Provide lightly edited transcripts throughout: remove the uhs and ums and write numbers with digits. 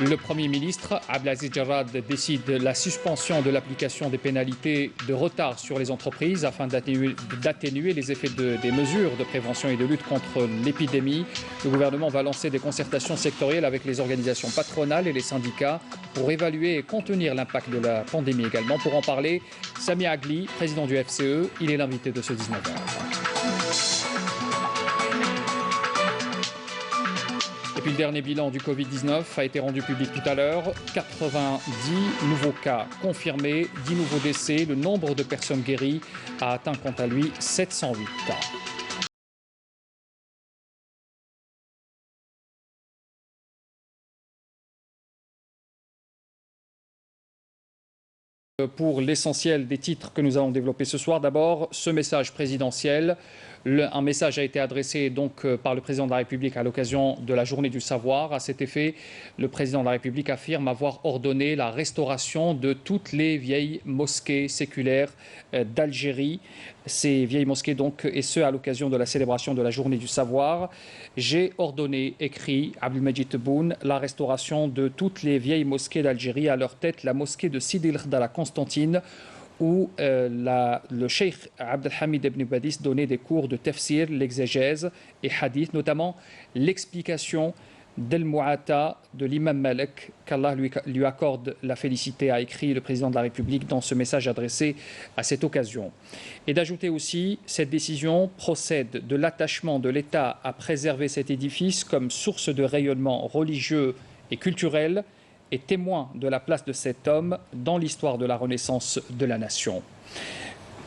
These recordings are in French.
Le Premier ministre, Abdelaziz Jarrad, décide la suspension de l'application des pénalités de retard sur les entreprises afin d'atténuer les effets des mesures de prévention et de lutte contre l'épidémie. Le gouvernement va lancer des concertations sectorielles avec les organisations patronales et les syndicats pour évaluer et contenir l'impact de la pandémie également. Pour en parler, Sami Agli, président du FCE, il est l'invité de ce 19h. Et puis le dernier bilan du Covid-19 a été rendu public tout à l'heure. 90 nouveaux cas confirmés, 10 nouveaux décès. Le nombre de personnes guéries a atteint quant à lui 708 cas. Pour l'essentiel des titres que nous allons développer ce soir, d'abord ce message présidentiel. Un message a été adressé donc par le président de la République à l'occasion de la journée du savoir. À cet effet, le président de la République affirme avoir ordonné la restauration de toutes les vieilles mosquées séculaires d'Algérie. Ces vieilles mosquées donc, et ce à l'occasion de la célébration de la journée du savoir. J'ai ordonné, écrit Abdelmajid Tebboune, la restauration de toutes les vieilles mosquées d'Algérie, à leur tête la mosquée de Sidi El Khda à Constantine, où le cheikh Abdelhamid Ibn Badis donnait des cours de tafsir, l'exégèse et hadith, notamment l'explication d'El-Mu'ata de l'imam Malek, qu'Allah lui accorde la félicité, a écrit le président de la République dans ce message adressé à cette occasion. Et d'ajouter aussi, cette décision procède de l'attachement de l'État à préserver cet édifice comme source de rayonnement religieux et culturel, et témoin de la place de cet homme dans l'histoire de la renaissance de la nation.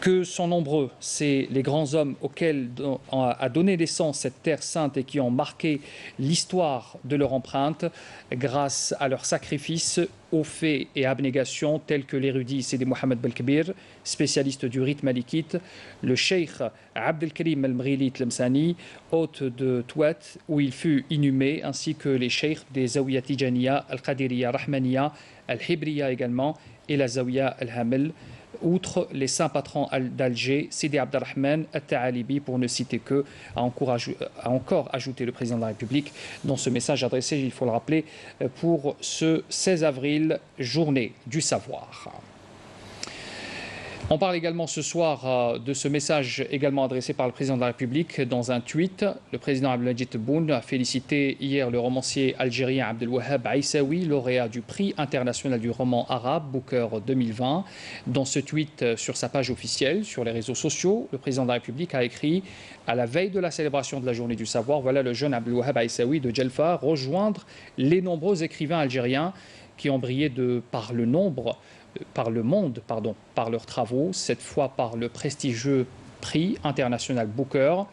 Que sont nombreux, c'est les grands hommes auxquels a donné naissance cette terre sainte et qui ont marqué l'histoire de leur empreinte grâce à leur sacrifice, aux faits et abnégation tels que l'érudit Sidi Mohamed Belkbir, spécialiste du rite malikite, le cheikh Abdelkarim El-Mrili Tlemcani, hôte de Touat où il fut inhumé, ainsi que les cheikhs des Zawiya Tijaniya, Al-Qadiriya, Rahmaniya, Al-Hibriya également et la Zawiya Al-Hamel. Outre les saints patrons d'Alger, Sidi Abdelrahman, At-Ta'alibi, pour ne citer que, a encore ajouté le président de la République dans ce message adressé, il faut le rappeler, pour ce 16 avril, journée du savoir. On parle également ce soir de ce message également adressé par le président de la République dans un tweet. Le président Abdelmajid Tebboune a félicité hier le romancier algérien Abdelwahab Aïssaoui, lauréat du prix international du roman arabe Booker 2020. Dans ce tweet sur sa page officielle, sur les réseaux sociaux, le président de la République a écrit « À la veille de la célébration de la journée du savoir, voilà le jeune Abdelwahab Aïssaoui de Djelfa rejoindre les nombreux écrivains algériens qui ont brillé par le monde, par leurs travaux, cette fois par le prestigieux prix international Booker.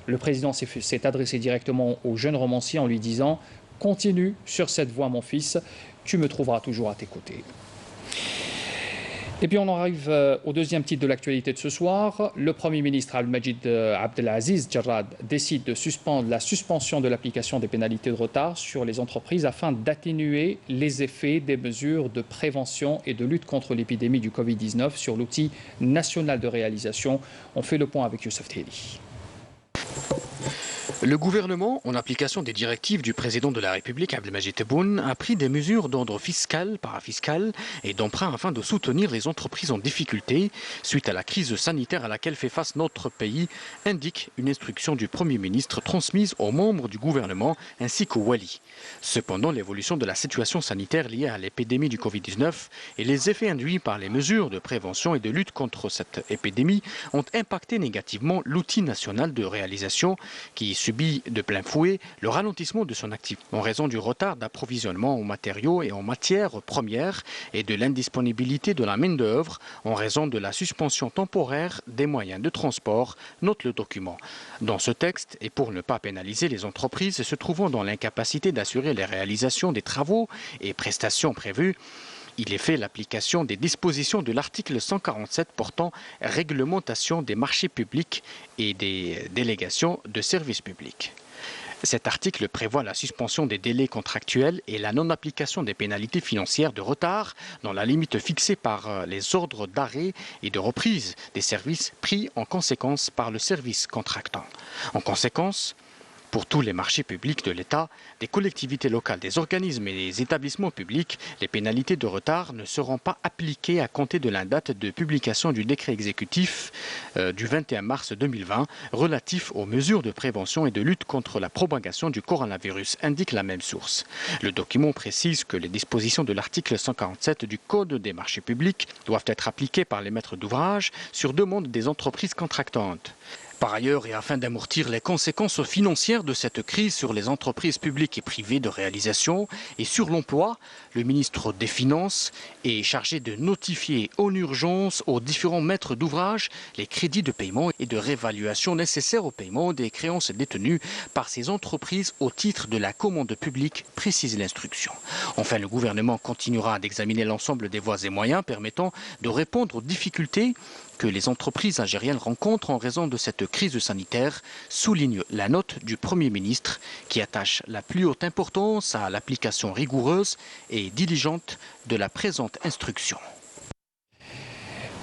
Le président s'est adressé directement au jeune romancier en lui disant « Continue sur cette voie, mon fils, tu me trouveras toujours à tes côtés ». Et puis on en arrive au deuxième titre de l'actualité de ce soir. Le Premier ministre Abdelaziz Jarrad décide de suspendre la suspension de l'application des pénalités de retard sur les entreprises afin d'atténuer les effets des mesures de prévention et de lutte contre l'épidémie du Covid-19 sur l'outil national de réalisation. On fait le point avec Youssef Théli. Le gouvernement, en application des directives du président de la République, Abdelmajid Tebboune, a pris des mesures d'ordre fiscal, parafiscal et d'emprunt afin de soutenir les entreprises en difficulté suite à la crise sanitaire à laquelle fait face notre pays, indique une instruction du Premier ministre transmise aux membres du gouvernement ainsi qu'aux Wali. Cependant, l'évolution de la situation sanitaire liée à l'épidémie du Covid-19 et les effets induits par les mesures de prévention et de lutte contre cette épidémie ont impacté négativement l'outil national de réalisation qui subit de plein fouet le ralentissement de son activité en raison du retard d'approvisionnement en matériaux et en matières premières et de l'indisponibilité de la main-d'œuvre en raison de la suspension temporaire des moyens de transport, note le document. Dans ce texte, et pour ne pas pénaliser les entreprises se trouvant dans l'incapacité d'assurer les réalisations des travaux et prestations prévues, il est fait l'application des dispositions de l'article 147 portant réglementation des marchés publics et des délégations de services publics. Cet article prévoit la suspension des délais contractuels et la non-application des pénalités financières de retard dans la limite fixée par les ordres d'arrêt et de reprise des services pris en conséquence par le service contractant. En conséquence, Pour tous les marchés publics de l'État, des collectivités locales, des organismes et des établissements publics, les pénalités de retard ne seront pas appliquées à compter de la date de publication du décret exécutif du 21 mars 2020 relatif aux mesures de prévention et de lutte contre la propagation du coronavirus, indique la même source. Le document précise que les dispositions de l'article 147 du Code des marchés publics doivent être appliquées par les maîtres d'ouvrage sur demande des entreprises contractantes. Par ailleurs, et afin d'amortir les conséquences financières de cette crise sur les entreprises publiques et privées de réalisation et sur l'emploi, le ministre des Finances est chargé de notifier en urgence aux différents maîtres d'ouvrage les crédits de paiement et de réévaluation nécessaires au paiement des créances détenues par ces entreprises au titre de la commande publique, précise l'instruction. Enfin, le gouvernement continuera d'examiner l'ensemble des voies et moyens permettant de répondre aux difficultés que les entreprises algériennes rencontrent en raison de cette crise sanitaire, souligne la note du Premier ministre qui attache la plus haute importance à l'application rigoureuse et diligente de la présente instruction.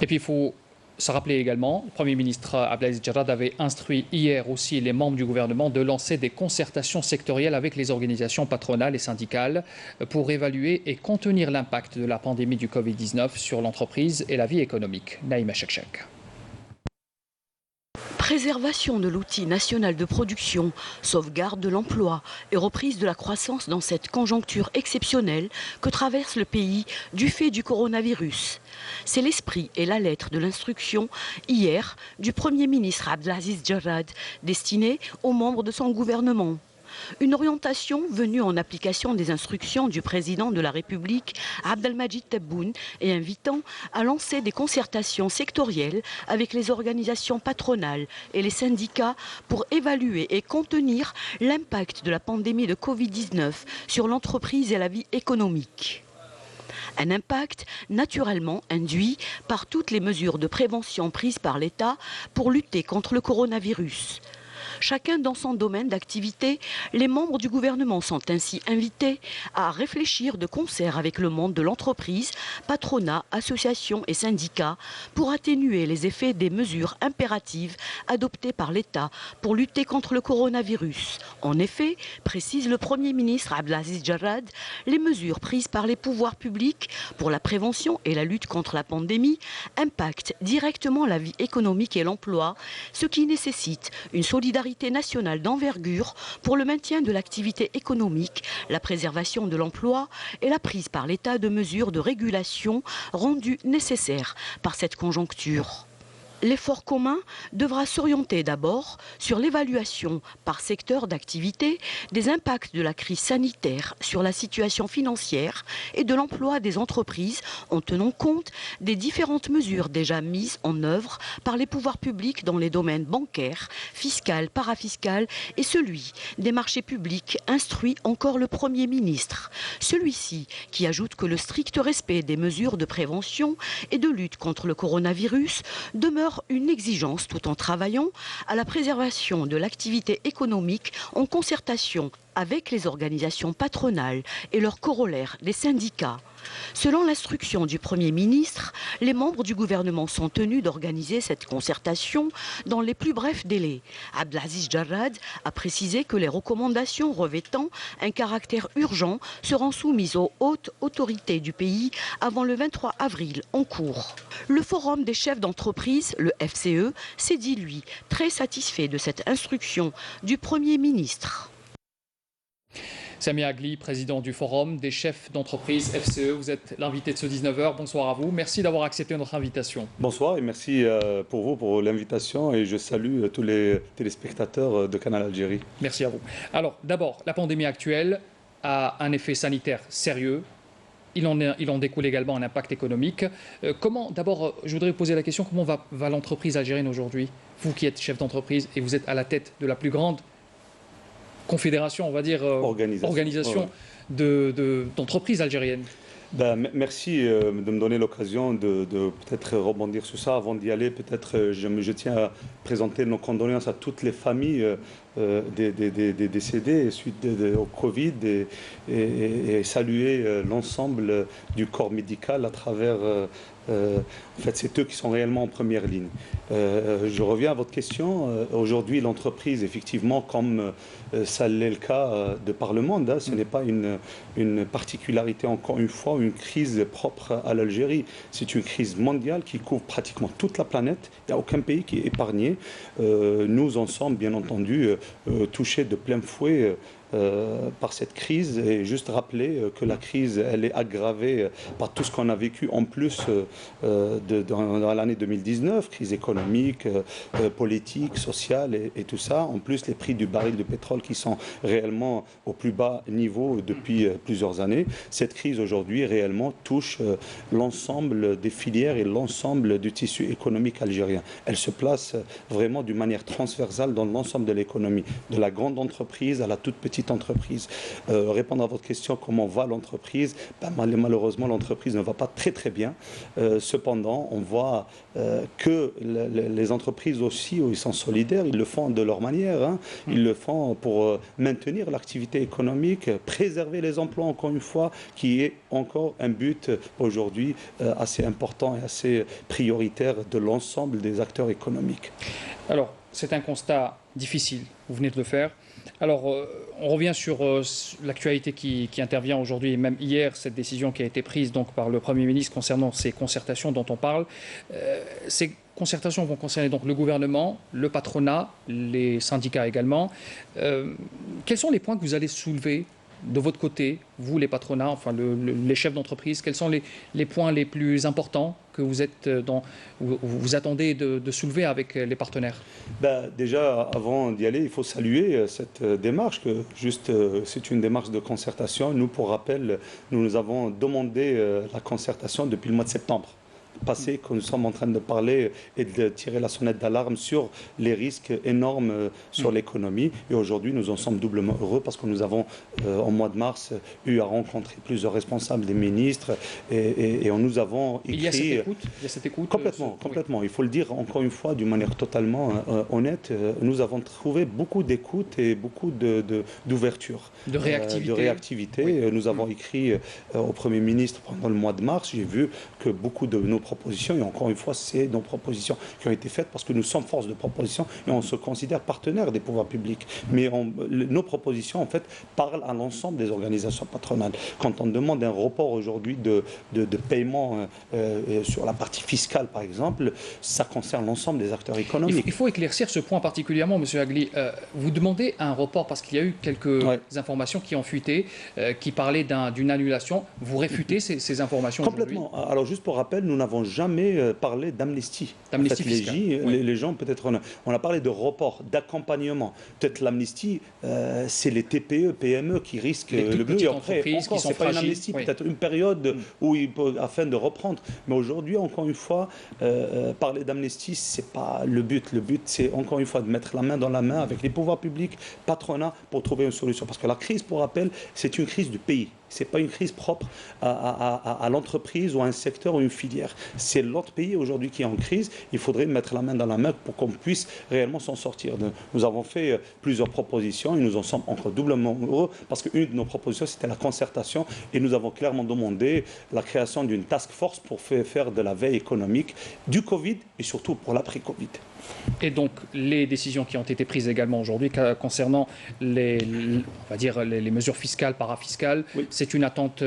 Et puis il faut se rappeler également, le Premier ministre Abdelaziz Jarrad avait instruit hier aussi les membres du gouvernement de lancer des concertations sectorielles avec les organisations patronales et syndicales pour évaluer et contenir l'impact de la pandémie du Covid-19 sur l'entreprise et la vie économique. Naïma Chekchek. Préservation de l'outil national de production, sauvegarde de l'emploi et reprise de la croissance dans cette conjoncture exceptionnelle que traverse le pays du fait du coronavirus. C'est l'esprit et la lettre de l'instruction hier du Premier ministre Abdelaziz Jarrad destinée aux membres de son gouvernement. Une orientation venue en application des instructions du président de la République, Abdelmadjid Tebboune, et invitant à lancer des concertations sectorielles avec les organisations patronales et les syndicats pour évaluer et contenir l'impact de la pandémie de Covid-19 sur l'entreprise et la vie économique. Un impact naturellement induit par toutes les mesures de prévention prises par l'État pour lutter contre le coronavirus. Chacun dans son domaine d'activité, les membres du gouvernement sont ainsi invités à réfléchir de concert avec le monde de l'entreprise, patronat, associations et syndicats pour atténuer les effets des mesures impératives adoptées par l'État pour lutter contre le coronavirus. En effet, précise le Premier ministre Abdelaziz Jarrad, les mesures prises par les pouvoirs publics pour la prévention et la lutte contre la pandémie impactent directement la vie économique et l'emploi, ce qui nécessite une solidarité nationale d'envergure pour le maintien de l'activité économique, la préservation de l'emploi et la prise par l'État de mesures de régulation rendues nécessaires par cette conjoncture. L'effort commun devra s'orienter d'abord sur l'évaluation par secteur d'activité des impacts de la crise sanitaire sur la situation financière et de l'emploi des entreprises en tenant compte des différentes mesures déjà mises en œuvre par les pouvoirs publics dans les domaines bancaires, fiscal, parafiscal et celui des marchés publics, instruit encore le Premier ministre. Celui-ci qui ajoute que le strict respect des mesures de prévention et de lutte contre le coronavirus demeure une exigence tout en travaillant à la préservation de l'activité économique en concertation avec les organisations patronales et leurs corollaires, les syndicats. Selon l'instruction du Premier ministre, les membres du gouvernement sont tenus d'organiser cette concertation dans les plus brefs délais. Abdelaziz Jarrad a précisé que les recommandations revêtant un caractère urgent seront soumises aux hautes autorités du pays avant le 23 avril en cours. Le Forum des chefs d'entreprise, le FCE, s'est dit, lui, très satisfait de cette instruction du Premier ministre. Sami Agli, président du Forum des chefs d'entreprise FCE, vous êtes l'invité de ce 19h. Bonsoir à vous. Merci d'avoir accepté notre invitation. Bonsoir et merci pour vous, pour l'invitation, et je salue tous les téléspectateurs de Canal Algérie. Merci à vous. Alors, d'abord, la pandémie actuelle a un effet sanitaire sérieux. Il en découle également un impact économique. D'abord, je voudrais vous poser la question, comment va l'entreprise algérienne aujourd'hui? Vous qui êtes chef d'entreprise et vous êtes à la tête de la plus grande confédération, on va dire, organisation d'entreprises algériennes. Merci de me donner l'occasion de peut-être rebondir sur ça. Avant d'y aller, peut-être je tiens à présenter nos condoléances à toutes les familles des décédés suite au Covid et saluer l'ensemble du corps médical à travers En fait, c'est eux qui sont réellement en première ligne. Je reviens à votre question. Aujourd'hui, l'entreprise, effectivement, comme ça l'est le cas de par le monde, ce n'est pas une particularité, encore une fois, une crise propre à l'Algérie. C'est une crise mondiale qui couvre pratiquement toute la planète. Il n'y a aucun pays qui est épargné. Nous en sommes, bien entendu, touchés de plein fouet par cette crise, et juste rappeler que la crise, elle est aggravée par tout ce qu'on a vécu en plus dans l'année 2019, crise économique, politique, sociale et tout ça. En plus, les prix du baril de pétrole qui sont réellement au plus bas niveau depuis plusieurs années. Cette crise aujourd'hui réellement touche l'ensemble des filières et l'ensemble du tissu économique algérien. Elle se place vraiment d'une manière transversale dans l'ensemble de l'économie, de la grande entreprise à la toute petite entreprise. Répondre à votre question, comment va l'entreprise? Malheureusement, l'entreprise ne va pas très très bien. Cependant, on voit que les entreprises aussi, ils sont solidaires, ils le font de leur manière. Ils le font pour maintenir l'activité économique, préserver les emplois, encore une fois, qui est encore un but aujourd'hui assez important et assez prioritaire de l'ensemble des acteurs économiques. Alors, c'est un constat difficile, vous venez de le faire. Alors, on revient sur l'actualité qui intervient aujourd'hui et même hier, cette décision qui a été prise donc, par le Premier ministre concernant ces concertations dont on parle. Ces concertations vont concerner donc le gouvernement, le patronat, les syndicats également. Quels sont les points que vous allez soulever de votre côté, vous les patronats, enfin les chefs d'entreprise? Quels sont les points les plus importants que vous attendez de soulever avec les partenaires? Déjà, avant d'y aller, il faut saluer cette démarche, que c'est une démarche de concertation. Nous, pour rappel, nous avons demandé la concertation depuis le mois de septembre passé, que nous sommes en train de parler et de tirer la sonnette d'alarme sur les risques énormes sur l'économie. Et aujourd'hui, nous en sommes doublement heureux parce que nous avons, en mois de mars, eu à rencontrer plusieurs responsables des ministres et nous avons écrit... Il y a cette écoute Complètement. Oui. Il faut le dire encore une fois d'une manière totalement honnête. Nous avons trouvé beaucoup d'écoute et beaucoup d'ouverture. De réactivité. Oui. Nous avons écrit au Premier ministre pendant le mois de mars. J'ai vu que beaucoup de nos propositions, et encore une fois, c'est nos propositions qui ont été faites parce que nous sommes force de proposition et on se considère partenaire des pouvoirs publics. Mais nos propositions, en fait, parlent à l'ensemble des organisations patronales. Quand on demande un report aujourd'hui de paiement sur la partie fiscale, par exemple, ça concerne l'ensemble des acteurs économiques. Il faut éclaircir ce point particulièrement, M. Hagli. Vous demandez un report parce qu'il y a eu quelques informations qui ont fuité, qui parlaient d'une annulation. Vous réfutez ces informations aujourd'hui? Complètement. Alors, juste pour rappel, nous n'avons jamais parlé d'amnistie. D'amnistie fiscale. Les gens, peut-être, on a parlé de report, d'accompagnement. Peut-être l'amnistie, c'est les TPE, PME qui risquent le plus. Après, encore, c'est pas une amnistie, peut-être une période où afin de reprendre. Mais aujourd'hui, encore une fois, parler d'amnistie, c'est pas le but. Le but, c'est encore une fois de mettre la main dans la main avec les pouvoirs publics, patronat, pour trouver une solution. Parce que la crise, pour rappel, c'est une crise du pays. Ce n'est pas une crise propre à l'entreprise ou à un secteur ou une filière. C'est l'autre pays aujourd'hui qui est en crise. Il faudrait mettre la main dans la main pour qu'on puisse réellement s'en sortir. Nous avons fait plusieurs propositions et nous en sommes encore doublement heureux parce qu'une de nos propositions, c'était la concertation et nous avons clairement demandé la création d'une task force pour faire de la veille économique du Covid et surtout pour l'après-Covid. Et donc, les décisions qui ont été prises également aujourd'hui concernant les mesures fiscales, parafiscales, oui. C'est une attente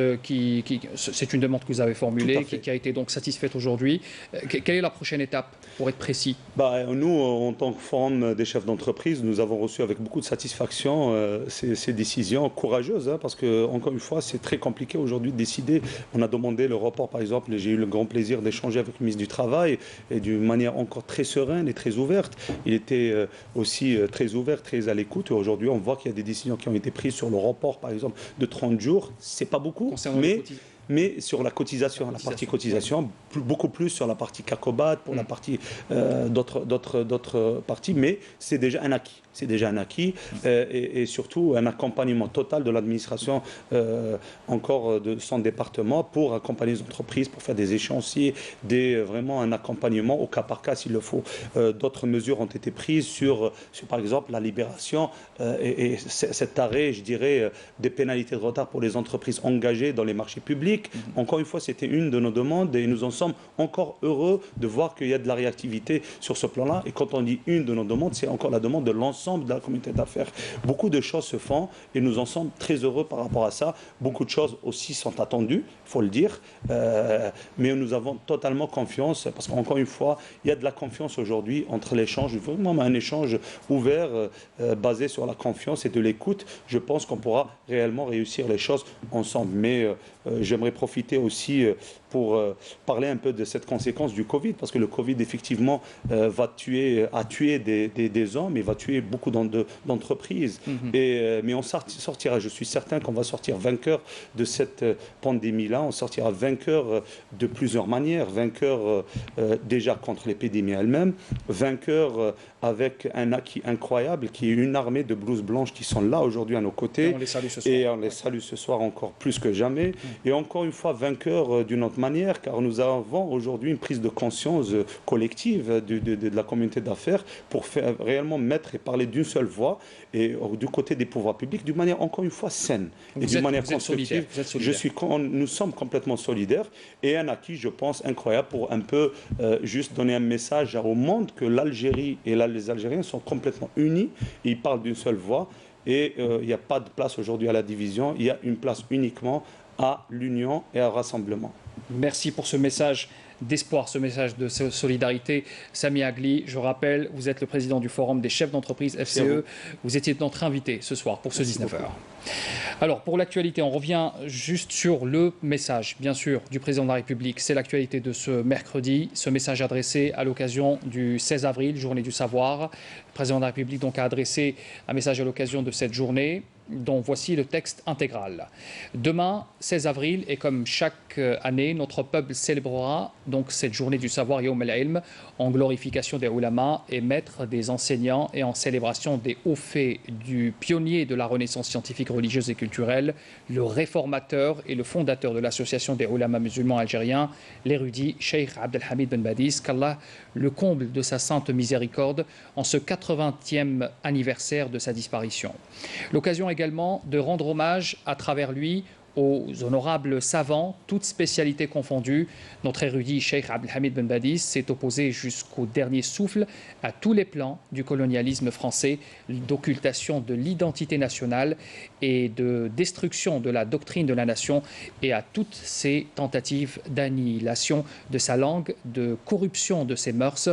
c'est une demande que vous avez formulée, qui a été donc satisfaite aujourd'hui. Quelle est la prochaine étape, pour être précis? Nous, en tant que forum des chefs d'entreprise, nous avons reçu avec beaucoup de satisfaction ces décisions courageuses, parce que, encore une fois, c'est très compliqué aujourd'hui de décider. On a demandé le report, par exemple, et j'ai eu le grand plaisir d'échanger avec le ministre du Travail, et d'une manière encore très sereine et très ouverte. Il était aussi très ouvert, très à l'écoute. Et aujourd'hui, on voit qu'il y a des décisions qui ont été prises sur le report, par exemple, de 30 jours. C'est pas beaucoup, mais sur la cotisation, la partie cotisation, beaucoup plus sur la partie CACOBAT, pour la partie d'autres parties, mais c'est déjà un acquis. c'est déjà un acquis, et surtout un accompagnement total de l'administration encore de son département pour accompagner les entreprises, pour faire des échéanciers, vraiment un accompagnement au cas par cas s'il le faut. D'autres mesures ont été prises sur par exemple la libération et cet arrêt, je dirais, des pénalités de retard pour les entreprises engagées dans les marchés publics. Encore une fois, c'était une de nos demandes et nous en sommes encore heureux de voir qu'il y a de la réactivité sur ce plan-là. Et quand on dit une de nos demandes, c'est encore la demande de l'ensemble de la communauté d'affaires. Beaucoup de choses se font et nous en sommes très heureux par rapport à ça. Beaucoup de choses aussi sont attendues, il faut le dire, mais nous avons totalement confiance parce qu'encore une fois, il y a de la confiance aujourd'hui entre l'échange, vraiment un échange ouvert, basé sur la confiance et de l'écoute. Je pense qu'on pourra réellement réussir les choses ensemble. Mais j'aimerais profiter aussi pour parler un peu de cette conséquence du Covid, parce que le Covid, effectivement, a tué des hommes et va tuer beaucoup d'entreprises. Mais on sortira, je suis certain qu'on va sortir vainqueur de cette pandémie-là. On sortira vainqueur de plusieurs manières. Vainqueur déjà contre l'épidémie elle-même, vainqueur avec un acquis incroyable qui est une armée de blouses blanches qui sont là aujourd'hui à nos côtés. Et on les salue ce soir. Et on les salue ce soir encore plus que jamais. Et encore une fois, vainqueur d'une autre manière, car nous avons aujourd'hui une prise de conscience collective de la communauté d'affaires pour faire réellement mettre et parler d'une seule voix et du côté des pouvoirs publics d'une manière encore une fois saine et d'une manière constructive. Nous sommes complètement solidaires et un acquis, je pense, incroyable pour un peu juste donner un message au monde que l'Algérie et les Algériens sont complètement unis et ils parlent d'une seule voix et il n'y a pas de place aujourd'hui à la division, il y a une place uniquement à l'union et au rassemblement. Merci pour ce message d'espoir, ce message de solidarité. Sami Agli, je rappelle, vous êtes le président du Forum des chefs d'entreprise FCE. Vous étiez notre invité ce soir pour ce 19h. Alors, pour l'actualité, on revient juste sur le message, bien sûr, du président de la République. C'est l'actualité de ce mercredi, ce message adressé à l'occasion du 16 avril, journée du savoir. Le président de la République donc, a adressé un message à l'occasion de cette journée, dont voici le texte intégral. Demain, 16 avril, et comme chaque année, notre peuple célébrera donc cette journée du savoir Yawm al-Ilm en glorification des ulama et maîtres des enseignants et en célébration des hauts faits du pionnier de la renaissance scientifique, religieuse et culturelle, le réformateur et le fondateur de l'association des ulama musulmans algériens, l'érudit Cheikh Abdelhamid Ben Badis, qu'Allah le comble de sa sainte miséricorde en ce 80e anniversaire de sa disparition. L'occasion également de rendre hommage à travers lui aux honorables savants, toutes spécialités confondues. Notre érudit Cheikh Abdelhamid Ben Badis s'est opposé jusqu'au dernier souffle à tous les plans du colonialisme français, d'occultation de l'identité nationale et de destruction de la doctrine de la nation et à toutes ces tentatives d'annihilation de sa langue, de corruption de ses mœurs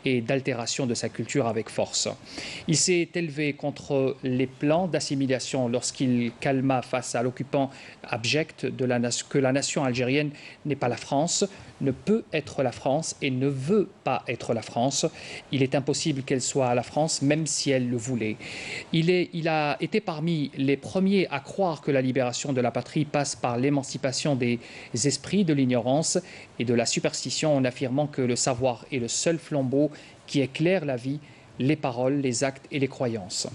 et d'altération de sa culture avec force. Il s'est élevé contre les plans d'assimilation lorsqu'il calma face à l'occupant abjecte que la nation algérienne n'est pas la France, ne peut être la France et ne veut pas être la France. Il est impossible qu'elle soit la France, même si elle le voulait. Il a été parmi les premiers à croire que la libération de la patrie passe par l'émancipation des esprits de l'ignorance et de la superstition, en affirmant que le savoir est le seul flambeau qui éclaire la vie, les paroles, les actes et les croyances.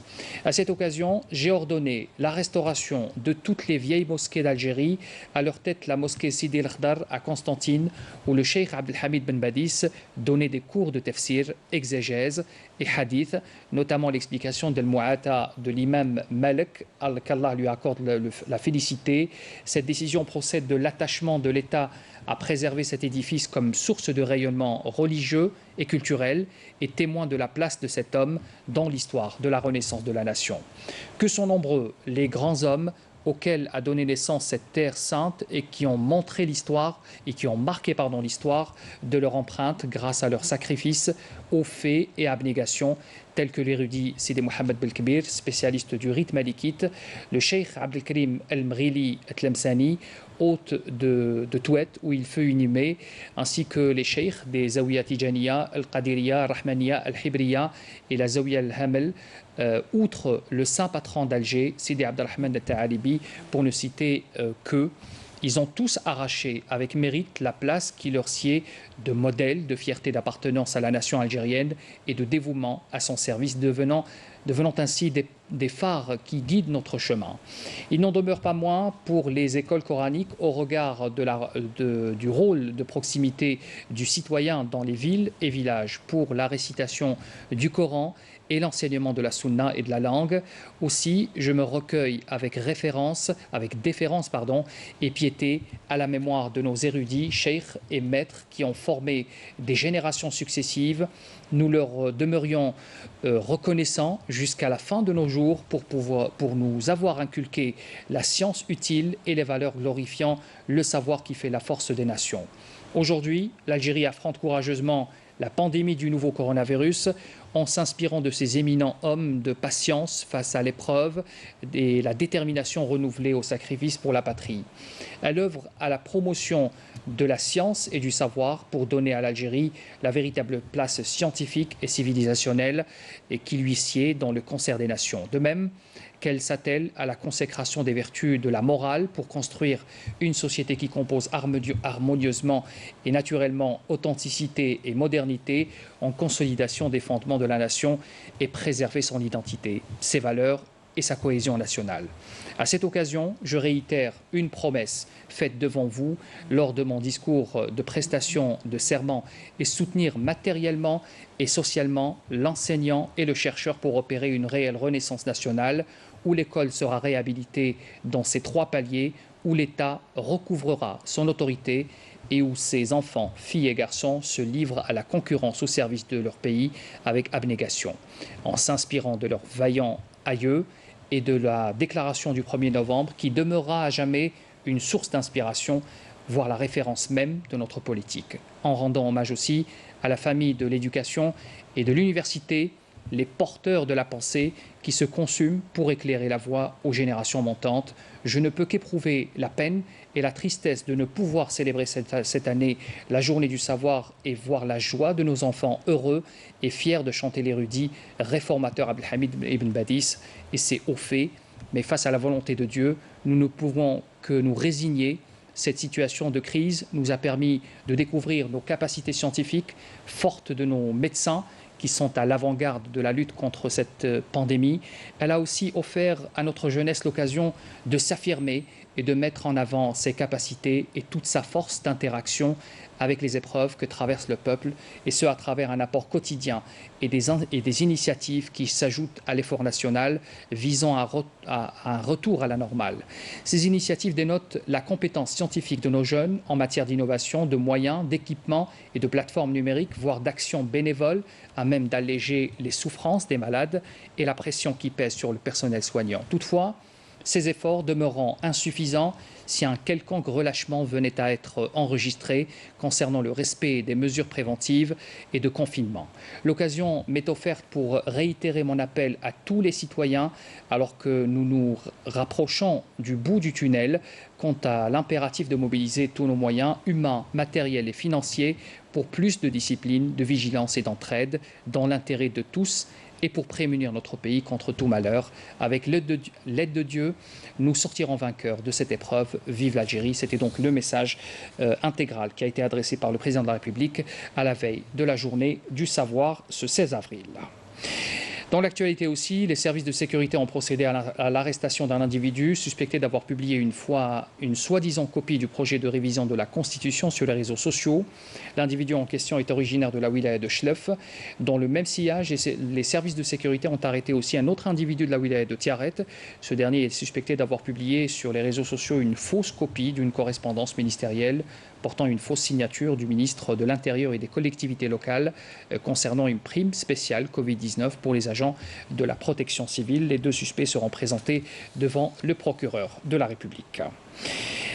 À cette occasion, j'ai ordonné la restauration de toutes les vieilles mosquées d'Algérie, à leur tête la mosquée Sidi el-Khdar à Constantine, où le cheikh Abdelhamid Ben Badis donnait des cours de tafsir, exégèse et hadith, notamment l'explication de l'Mu'ata de l'imam Malik, qu'Allah lui accorde la félicité. Cette décision procède de l'attachement de l'État à préserver cet édifice comme source de rayonnement religieux et culturel et témoin de la place de cet homme dans l'histoire de la renaissance de la nation. Que sont nombreux les grands hommes auxquels a donné naissance cette terre sainte et qui ont montré l'histoire et qui ont marqué l'histoire de leur empreinte grâce à leur sacrifice, aux faits et abnégation, tels que l'érudit Sidi Mohamed Belkbir, spécialiste du rite malikite, le cheikh Abdelkarim El-Mrili Tlemcani, hôte de Touet où il fut inhumé, ainsi que les cheikhs des Zawiya Tijaniya, Al-Qadiriya, Rahmaniya, Al-Hibriya et la Zawiya Al-Hamel, outre le saint patron d'Alger, Sidi Abdelrahman Al-Ta'alibi, pour ne citer que. Ils ont tous arraché avec mérite la place qui leur sied de modèle, de fierté d'appartenance à la nation algérienne et de dévouement à son service, devenant ainsi des phares qui guident notre chemin. Il n'en demeure pas moins pour les écoles coraniques au regard du rôle de proximité du citoyen dans les villes et villages pour la récitation du Coran et l'enseignement de la sunna et de la langue. Aussi, je me recueille avec déférence et piété à la mémoire de nos érudits, cheikhs et maîtres qui ont formé des générations successives. Nous leur demeurions reconnaissants jusqu'à la fin de nos jours pour nous avoir inculqué la science utile et les valeurs glorifiant le savoir qui fait la force des nations. Aujourd'hui, l'Algérie affronte courageusement la pandémie du nouveau coronavirus en s'inspirant de ces éminents hommes de patience face à l'épreuve et la détermination renouvelée au sacrifice pour la patrie. Elle œuvre à la promotion de la science et du savoir pour donner à l'Algérie la véritable place scientifique et civilisationnelle et qui lui sied dans le concert des nations. De même qu'elle s'attelle à la consécration des vertus de la morale pour construire une société qui compose harmonieusement et naturellement authenticité et modernité en consolidation des fondements de la nation et préserver son identité, ses valeurs et sa cohésion nationale. À cette occasion, je réitère une promesse faite devant vous lors de mon discours de prestation de serment et soutenir matériellement et socialement l'enseignant et le chercheur pour opérer une réelle renaissance nationale où l'école sera réhabilitée dans ses 3 paliers, où l'État recouvrera son autorité et où ses enfants, filles et garçons, se livrent à la concurrence au service de leur pays avec abnégation, en s'inspirant de leurs vaillants aïeux et de la déclaration du 1er novembre qui demeurera à jamais une source d'inspiration, voire la référence même de notre politique. En rendant hommage aussi à la famille de l'éducation et de l'université, les porteurs de la pensée qui se consument pour éclairer la voie aux générations montantes. Je ne peux qu'éprouver la peine et la tristesse de ne pouvoir célébrer cette année la journée du savoir et voir la joie de nos enfants heureux et fiers de chanter l'érudit réformateur Abdelhamid Ibn Badis et ses hauts faits. Mais face à la volonté de Dieu, nous ne pouvons que nous résigner. Cette situation de crise nous a permis de découvrir nos capacités scientifiques fortes de nos médecins qui sont à l'avant-garde de la lutte contre cette pandémie. Elle a aussi offert à notre jeunesse l'occasion de s'affirmer et de mettre en avant ses capacités et toute sa force d'interaction avec les épreuves que traverse le peuple, et ce à travers un apport quotidien et des initiatives qui s'ajoutent à l'effort national visant à un retour à la normale. Ces initiatives dénotent la compétence scientifique de nos jeunes en matière d'innovation, de moyens, d'équipements et de plateformes numériques, voire d'actions bénévoles à même d'alléger les souffrances des malades et la pression qui pèse sur le personnel soignant. Toutefois, ces efforts demeurant insuffisants si un quelconque relâchement venait à être enregistré concernant le respect des mesures préventives et de confinement. L'occasion m'est offerte pour réitérer mon appel à tous les citoyens alors que nous nous rapprochons du bout du tunnel quant à l'impératif de mobiliser tous nos moyens humains, matériels et financiers pour plus de discipline, de vigilance et d'entraide dans l'intérêt de tous et pour prémunir notre pays contre tout malheur. Avec l'aide de Dieu, nous sortirons vainqueurs de cette épreuve. Vive l'Algérie. C'était donc le message intégral qui a été adressé par le président de la République à la veille de la journée du savoir ce 16 avril. Dans l'actualité aussi, les services de sécurité ont procédé à l'arrestation d'un individu suspecté d'avoir publié une soi-disant copie du projet de révision de la Constitution sur les réseaux sociaux. L'individu en question est originaire de la wilaya de Chlef. Dans le même sillage, les services de sécurité ont arrêté aussi un autre individu de la wilaya de Tiaret. Ce dernier est suspecté d'avoir publié sur les réseaux sociaux une fausse copie d'une correspondance ministérielle portant une fausse signature du ministre de l'Intérieur et des collectivités locales concernant une prime spéciale Covid-19 pour les agents de la protection civile. Les 2 suspects seront présentés devant le procureur de la République.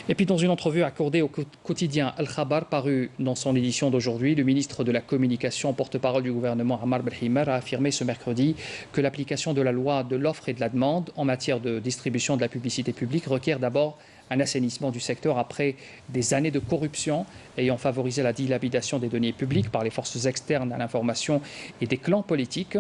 Et puis dans une entrevue accordée au quotidien Al-Khabar paru dans son édition d'aujourd'hui, le ministre de la Communication, porte-parole du gouvernement Ammar Belhimar, a affirmé ce mercredi que l'application de la loi de l'offre et de la demande en matière de distribution de la publicité publique requiert d'abord un assainissement du secteur après des années de corruption ayant favorisé la dilapidation des deniers publics par les forces externes à l'information et des clans politiques.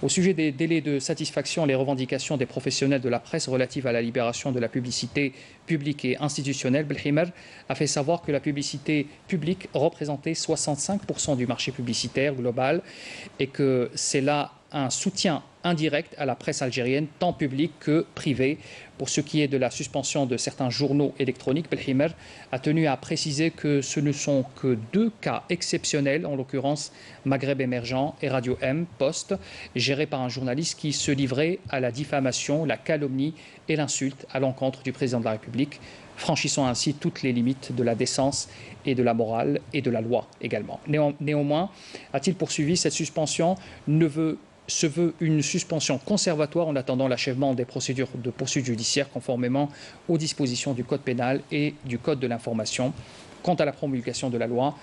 Au sujet des délais de satisfaction, les revendications des professionnels de la presse relatives à la libération de la publicité publique et institutionnelle, Belhimer a fait savoir que la publicité publique représentait 65% du marché publicitaire global et que c'est là un soutien indirect à la presse algérienne, tant publique que privée. Pour ce qui est de la suspension de certains journaux électroniques, Belhimer a tenu à préciser que ce ne sont que 2 cas exceptionnels, en l'occurrence Maghreb Émergent et Radio M Post, gérés par un journaliste qui se livrait à la diffamation, la calomnie et l'insulte à l'encontre du président de la République, franchissant ainsi toutes les limites de la décence et de la morale et de la loi également. Néanmoins, a-t-il poursuivi, cette suspension se veut une suspension conservatoire en attendant l'achèvement des procédures de poursuite judiciaire conformément aux dispositions du Code pénal et du Code de l'information. Quant à la promulgation de la loi,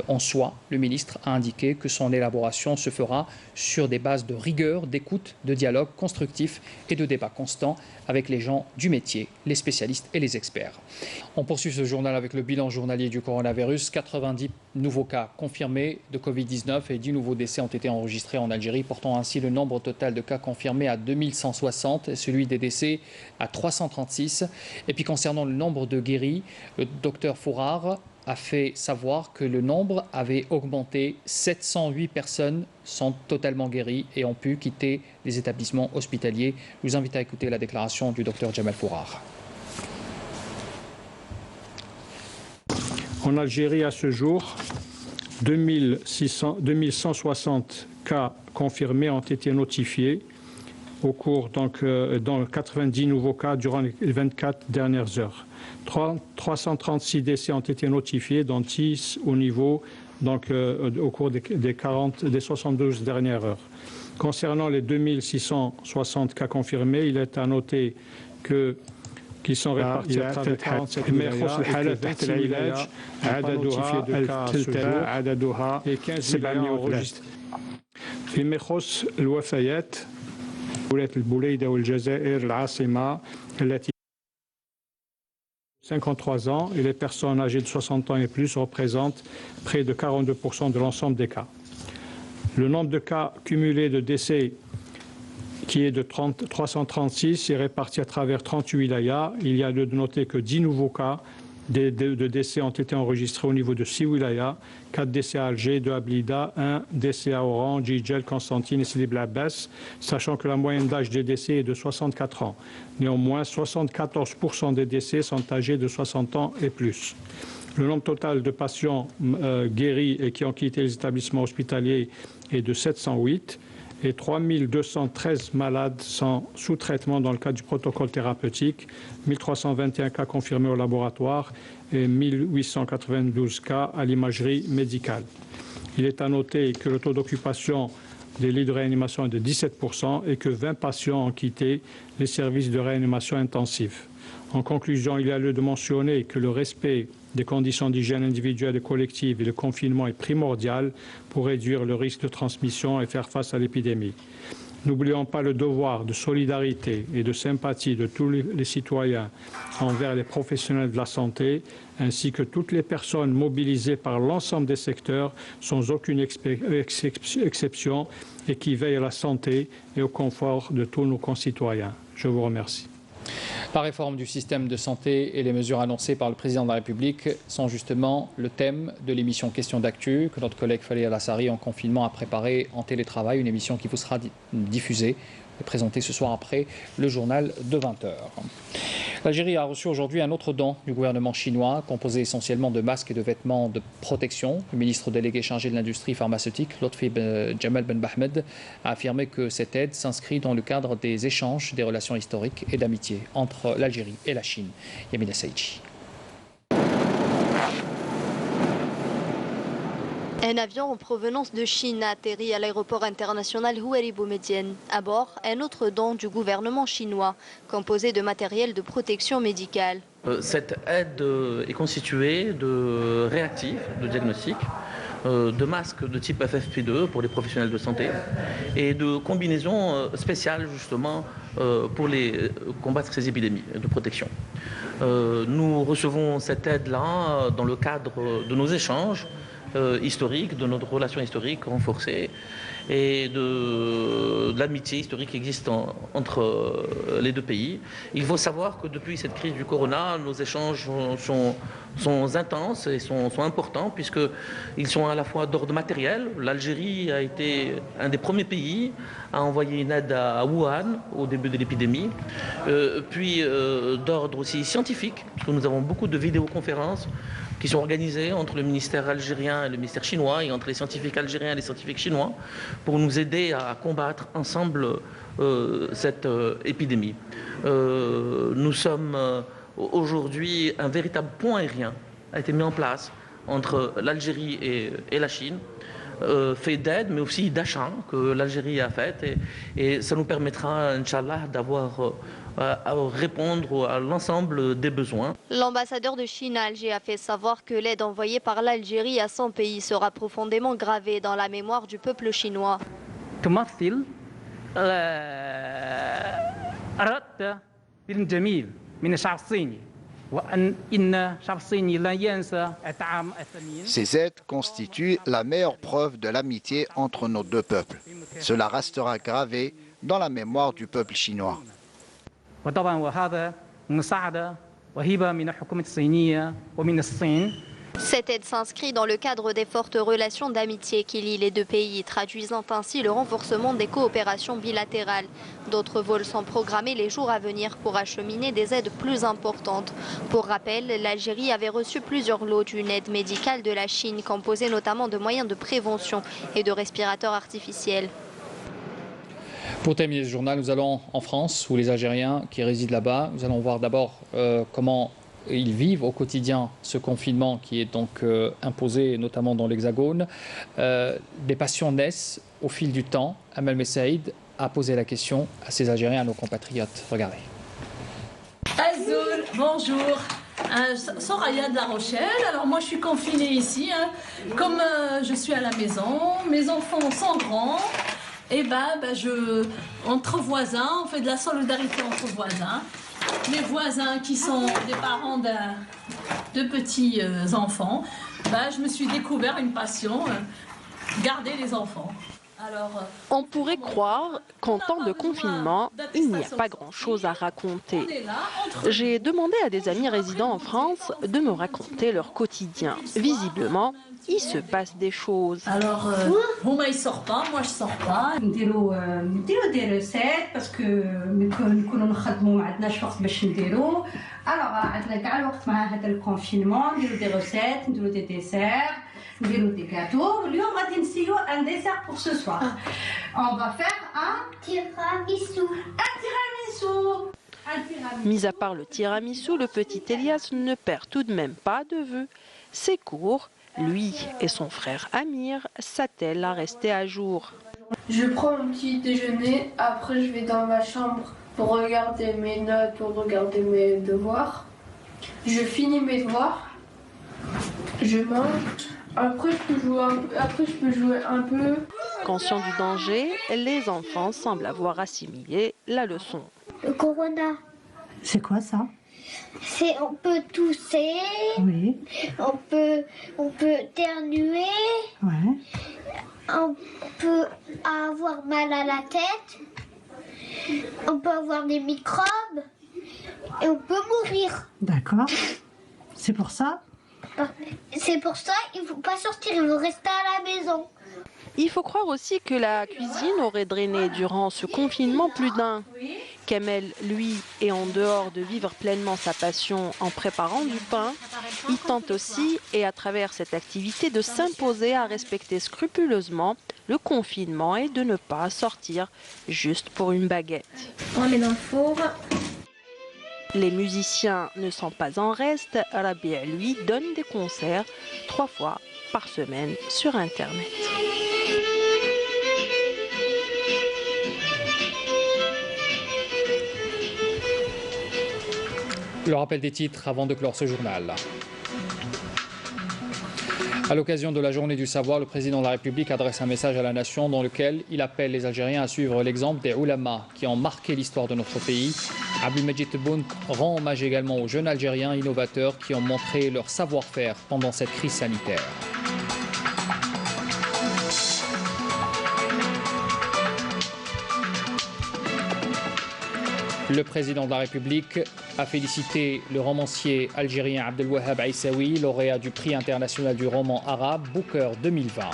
en soi, le ministre a indiqué que son élaboration se fera sur des bases de rigueur, d'écoute, de dialogue constructif et de débat constant avec les gens du métier, les spécialistes et les experts. On poursuit ce journal avec le bilan journalier du coronavirus. 90 nouveaux cas confirmés de Covid-19 et 10 nouveaux décès ont été enregistrés en Algérie, portant ainsi le nombre total de cas confirmés à 2160 et celui des décès à 336. Et puis concernant le nombre de guéris, le docteur Fourard a fait savoir que le nombre avait augmenté. 708 personnes sont totalement guéries et ont pu quitter les établissements hospitaliers. Je vous invite à écouter la déclaration du docteur Jamal Fourard. En Algérie, à ce jour, 2160 cas confirmés ont été notifiés au cours, dans 90 nouveaux cas durant les 24 dernières heures. 336 décès ont été notifiés, dont 10 au niveau, au cours des 72 dernières heures. Concernant les 2660 cas confirmés, il est à noter qu'ils sont répartis à travers 47 wilayas et que 26 wilayas n'ont pas notifié de cas à ce jour et 15 wilayas enregistrés. في مخص الوفيات ولاية البوليدة والجزائر العاصمة التي 53 ans et les personnes âgées de 60 ans et plus représentent près de 42% de l'ensemble des cas. Le nombre de cas cumulés de décès qui est de 336 est réparti à travers 38 wilayas. Il y a lieu de noter que 10 nouveaux cas de décès ont été enregistrés au niveau de 6 wilayas, 4 décès à Alger, 2 à Blida, 1 décès à Oran, Djidjel, Constantine et Sidi Blabès, sachant que la moyenne d'âge des décès est de 64 ans. Néanmoins, 74% des décès sont âgés de 60 ans et plus. Le nombre total de patients guéris et qui ont quitté les établissements hospitaliers est de 708 et 3213 malades sont sous traitement dans le cadre du protocole thérapeutique, 1321 cas confirmés au laboratoire et 1892 cas à l'imagerie médicale. Il est à noter que le taux d'occupation des lits de réanimation est de 17% et que 20 patients ont quitté les services de réanimation intensive. En conclusion, il y a lieu de mentionner que le respect des conditions d'hygiène individuelle et collective et le confinement est primordial pour réduire le risque de transmission et faire face à l'épidémie. N'oublions pas le devoir de solidarité et de sympathie de tous les citoyens envers les professionnels de la santé, ainsi que toutes les personnes mobilisées par l'ensemble des secteurs, sans aucune exception, et qui veillent à la santé et au confort de tous nos concitoyens. Je vous remercie. La réforme du système de santé et les mesures annoncées par le président de la République sont justement le thème de l'émission Question d'actu que notre collègue Falih Alassari en confinement a préparé en télétravail, une émission qui vous sera diffusée et présentée ce soir après le journal de 20h. L'Algérie a reçu aujourd'hui un autre don du gouvernement chinois, composé essentiellement de masques et de vêtements de protection. Le ministre délégué chargé de l'industrie pharmaceutique, Lotfi Jamal Ben Bahmed, a affirmé que cette aide s'inscrit dans le cadre des échanges, des relations historiques et d'amitié entre l'Algérie et la Chine. Yamina Saïdji. Un avion en provenance de Chine a atterri à l'aéroport international Houari Boumediene. À bord, un autre don du gouvernement chinois, composé de matériel de protection médicale. Cette aide est constituée de réactifs, de diagnostic, de masques de type FFP2 pour les professionnels de santé et de combinaisons spéciales justement pour combattre ces épidémies de protection. Nous recevons cette aide-là dans le cadre de nos échanges historique, de notre relation historique renforcée. et de l'amitié historique qui existe entre les deux pays. Il faut savoir que depuis cette crise du corona, nos échanges sont intenses et sont importants puisqu'ils sont à la fois d'ordre matériel. L'Algérie a été un des premiers pays à envoyer une aide à Wuhan au début de l'épidémie, puis d'ordre aussi scientifique, parce que nous avons beaucoup de vidéoconférences qui sont organisées entre le ministère algérien et le ministère chinois et entre les scientifiques algériens et les scientifiques chinois pour nous aider à combattre ensemble cette épidémie. Nous sommes aujourd'hui, un véritable pont aérien a été mis en place entre l'Algérie et la Chine, fait d'aide mais aussi d'achat que l'Algérie a fait et ça nous permettra, Inch'Allah, d'avoir à répondre à l'ensemble des besoins. L'ambassadeur de Chine à Alger a fait savoir que l'aide envoyée par l'Algérie à son pays sera profondément gravée dans la mémoire du peuple chinois. Ces aides constituent la meilleure preuve de l'amitié entre nos deux peuples. Cela restera gravé dans la mémoire du peuple chinois. Cette aide s'inscrit dans le cadre des fortes relations d'amitié qui lient les deux pays, traduisant ainsi le renforcement des coopérations bilatérales. D'autres vols sont programmés les jours à venir pour acheminer des aides plus importantes. Pour rappel, l'Algérie avait reçu plusieurs lots d'une aide médicale de la Chine, composée notamment de moyens de prévention et de respirateurs artificiels. Pour terminer ce journal, nous allons en France, où les Algériens qui résident là-bas, nous allons voir d'abord comment ils vivent au quotidien ce confinement qui est donc imposé, notamment dans l'Hexagone. Des passions naissent au fil du temps. Amel Messaïd a posé la question à ces Algériens, à nos compatriotes. Regardez. Azoul, bonjour. Soraya de La Rochelle. Alors moi je suis confinée ici. Comme je suis à la maison, mes enfants sont grands. Et entre voisins, on fait de la solidarité entre voisins. Les voisins qui sont des parents de petits enfants, je me suis découvert une passion, garder les enfants. Alors, on pourrait croire qu'en temps de confinement, il n'y a pas grand-chose à raconter. J'ai demandé à des amis résidant en France de me raconter leur quotidien. Visiblement, il se passe des choses. Alors, Houma il sort pas, moi je sors pas. نديرو des recettes parce que نكونوا نخدموا ما عندناش وقت باش نديرو. Alors عندنا كاع الوقت مع هذا الكونفينمون نديرو des recettes, نديرو des desserts, نديرو des gâteaux. اليوم غادي نسيو un dessert pour ce soir. On va faire un tiramisu. Un tiramisu. Mis à part le tiramisu, le petit Elias ne perd tout de même pas de vue ses cours. Lui et son frère Amir s'attellent à rester à jour. Je prends mon petit déjeuner, après je vais dans ma chambre pour regarder mes notes, pour regarder mes devoirs. Je finis mes devoirs, je mange, après je peux jouer un peu. Conscients du danger, les enfants semblent avoir assimilé la leçon. Le corona. C'est quoi ça? On peut tousser, oui. on peut éternuer, ouais. On peut avoir mal à la tête, on peut avoir des microbes et on peut mourir. D'accord. C'est pour ça? C'est pour ça il ne faut pas sortir, il faut rester à la maison. Il faut croire aussi que la cuisine aurait drainé durant ce confinement plus d'un. Kamel, lui, est en dehors de vivre pleinement sa passion en préparant du pain. Il tente aussi, et à travers cette activité, de s'imposer à respecter scrupuleusement le confinement et de ne pas sortir juste pour une baguette. On met dans le four. Les musiciens ne sont pas en reste. Rabia, lui, donne des concerts 3 fois par semaine sur Internet. Le rappel des titres avant de clore ce journal. À l'occasion de la journée du savoir, le président de la République adresse un message à la nation dans lequel il appelle les Algériens à suivre l'exemple des ulama qui ont marqué l'histoire de notre pays. Abdelmajid Tebboune rend hommage également aux jeunes Algériens innovateurs qui ont montré leur savoir-faire pendant cette crise sanitaire. Le président de la République a félicité le romancier algérien Abdelwahab Aissaoui, lauréat du prix international du roman arabe Booker 2020.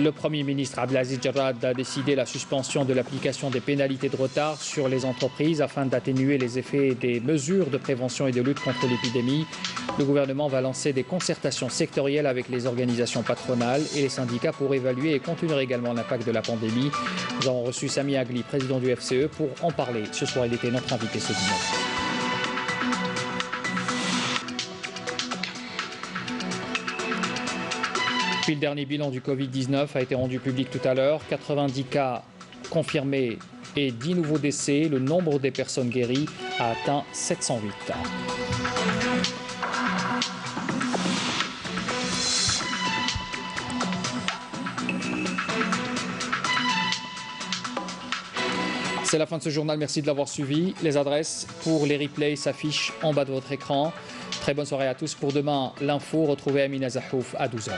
Le Premier ministre Abdelaziz Jarrad a décidé la suspension de l'application des pénalités de retard sur les entreprises afin d'atténuer les effets des mesures de prévention et de lutte contre l'épidémie. Le gouvernement va lancer des concertations sectorielles avec les organisations patronales et les syndicats pour évaluer et contenir également l'impact de la pandémie. Nous avons reçu Sami Agli, président du FCE, pour en parler. Ce soir, il était notre invité ce dimanche. Puis le dernier bilan du Covid-19 a été rendu public tout à l'heure. 90 cas confirmés et 10 nouveaux décès. Le nombre des personnes guéries a atteint 708. C'est la fin de ce journal. Merci de l'avoir suivi. Les adresses pour les replays s'affichent en bas de votre écran. Très bonne soirée à tous. Pour demain, l'info, retrouvez Amina Zahouf à 12h.